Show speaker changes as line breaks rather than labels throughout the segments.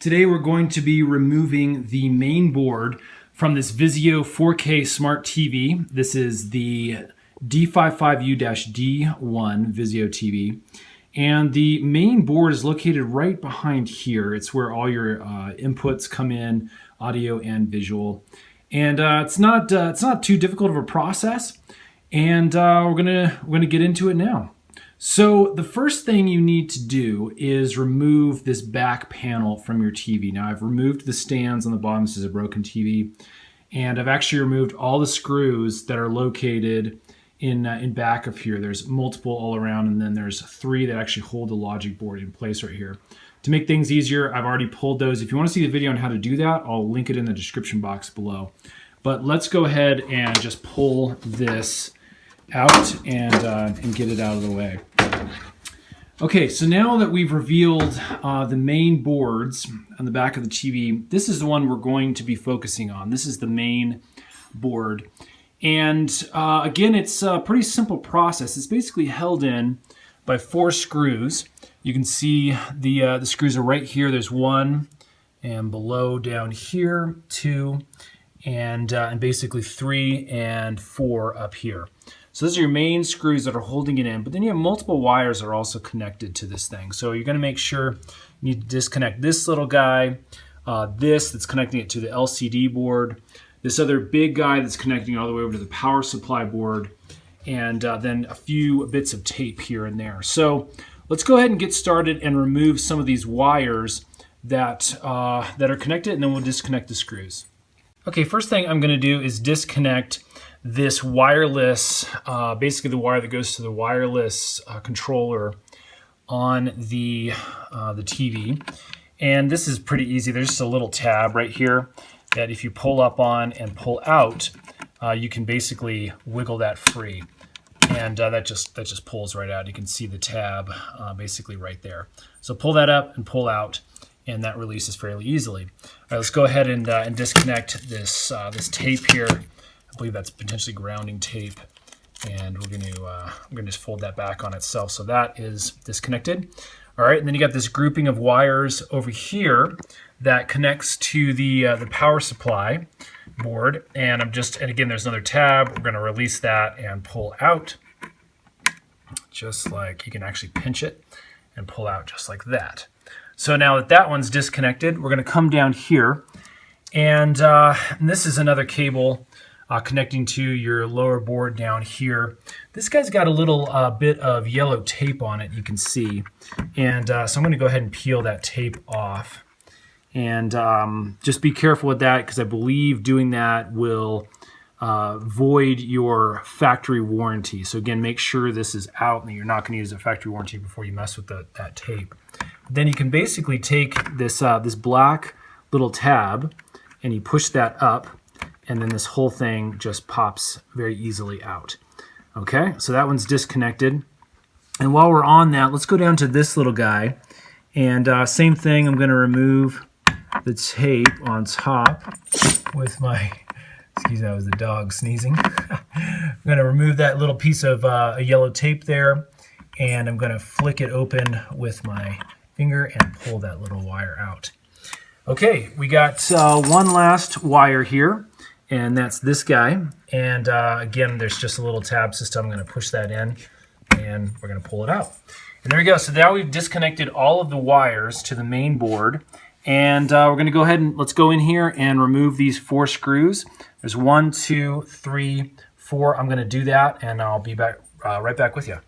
Today we're going to be removing the main board from this Vizio 4K smart TV. This is the D55u-d1 Vizio TV. And the main board is located right behind here. It's where all your inputs come in, audio and visual. And it's not too difficult of a process. And we're gonna get into it now. So the first thing you need to do is remove this back panel from your TV. Now I've removed the stands on the bottom. This is a broken TV. And I've actually removed all the screws that are located in back of here. There's multiple all around, and then there's 3 that actually hold the logic board in place right here. To make things easier, I've already pulled those. If you want to see the video on how to do that, I'll link it in the description box below. But let's go ahead and just pull this out and get it out of the way. Okay, so now that we've revealed the main boards on the back of the TV, this is the one we're going to be focusing on. This is the main board. And again, it's a pretty simple process. It's basically held in by 4 screws. You can see the screws are right here. There's 1, and below down here, 2, and basically 3 and 4 up here. So those are your main screws that are holding it in, but then you have multiple wires that are also connected to this thing. So you're going to make sure you need to disconnect this little guy, this that's connecting it to the LCD board, this other big guy that's connecting all the way over to the power supply board, and then a few bits of tape here and there. So let's go ahead and get started and remove some of these wires that are connected, and then we'll disconnect the screws. Okay, first thing I'm going to do is disconnect this wireless, basically the wire that goes to the wireless controller on the TV. And this is pretty easy. There's just a little tab right here that if you pull up on and pull out, you can basically wiggle that free. And that just pulls right out. You can see the tab basically right there. So pull that up and pull out, and that releases fairly easily. All right, let's go ahead and disconnect this tape here. I believe that's potentially grounding tape, and we're going to just fold that back on itself. So that is disconnected. All right, and then you got this grouping of wires over here that connects to the power supply board, and again, there's another tab. We're going to release that and pull out, just like you can actually pinch it and pull out just like that. So now that one's disconnected, we're going to come down here, and this is another cable connecting to your lower board down here. This guy's got a little bit of yellow tape on it, you can see. And so I'm going to go ahead and peel that tape off. And just be careful with that, because I believe doing that will void your factory warranty. So again, make sure this is out and you're not going to use a factory warranty before you mess with that tape. Then you can basically take this black little tab and you push that up, and then this whole thing just pops very easily out. Okay, so that one's disconnected. And while we're on that, let's go down to this little guy. And same thing, I'm going to remove the tape on top with my, excuse me, that was the dog sneezing. I'm going to remove that little piece of a yellow tape there, and I'm going to flick it open with my finger and pull that little wire out. Okay, we got one last wire here, and that's this guy. And again, there's just a little tab system. I'm going to push that in, and we're going to pull it out. And there we go. So now we've disconnected all of the wires to the main board. And we're going to go ahead and let's go in here and remove these 4 screws. There's 1, 2, 3, 4. I'm going to do that, and I'll be back right back with you.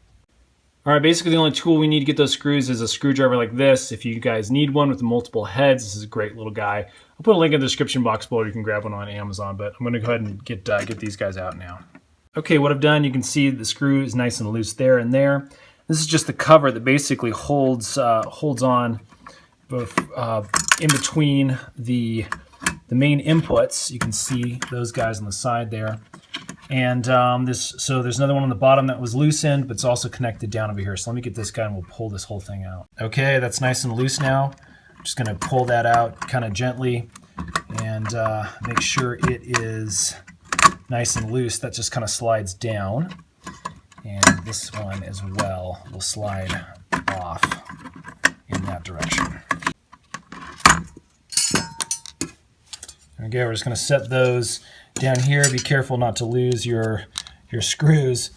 All right, basically the only tool we need to get those screws is a screwdriver like this. If you guys need one with multiple heads, this is a great little guy. I'll put a link in the description box below. You can grab one on Amazon, but I'm going to go ahead and get these guys out now. Okay, what I've done, you can see the screw is nice and loose there and there. This is just the cover that basically holds on both in between the main inputs. You can see those guys on the side there. And so there's another one on the bottom that was loosened, but it's also connected down over here. So let me get this guy and we'll pull this whole thing out. Okay, that's nice and loose now. I'm just going to pull that out kind of gently and make sure it is nice and loose. That just kind of slides down. And this one as well will slide off in that direction. Okay, we're just going to set those down here. Be careful not to lose your screws,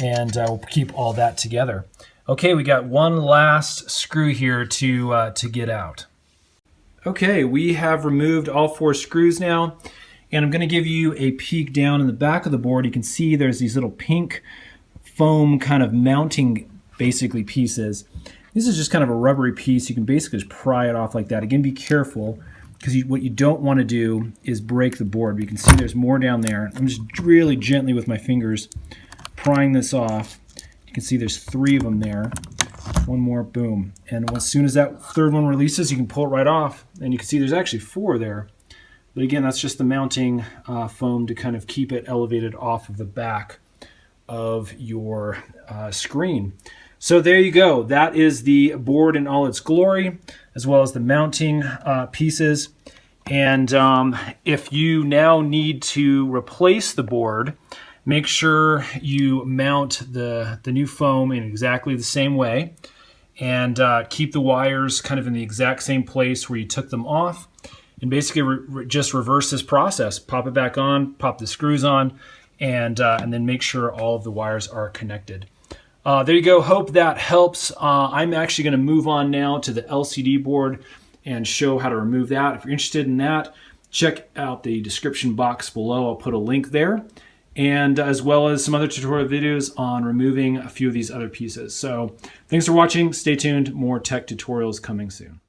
and we'll keep all that together. Okay, we got one last screw here to get out. Okay, we have removed all 4 screws now, and I'm going to give you a peek down in the back of the board. You can see there's these little pink foam kind of mounting basically pieces. This is just kind of a rubbery piece. You can basically just pry it off like that. Again, be careful, because what you don't want to do is break the board. You can see there's more down there. I'm just really gently with my fingers prying this off. You can see there's 3 of them there. One more, boom. And as soon as that 3rd one releases, you can pull it right off. And you can see there's actually 4 there. But again, that's just the mounting foam to kind of keep it elevated off of the back of your screen. So there you go. That is the board in all its glory, as well as the mounting pieces. And if you now need to replace the board, make sure you mount the new foam in exactly the same way, and keep the wires kind of in the exact same place where you took them off. And basically just reverse this process. Pop it back on, pop the screws on, and then make sure all of the wires are connected. There you go. Hope that helps. I'm actually going to move on now to the LCD board and show how to remove that. If you're interested in that, check out the description box below. I'll put a link there, and as well as some other tutorial videos on removing a few of these other pieces. So thanks for watching. Stay tuned. More tech tutorials coming soon.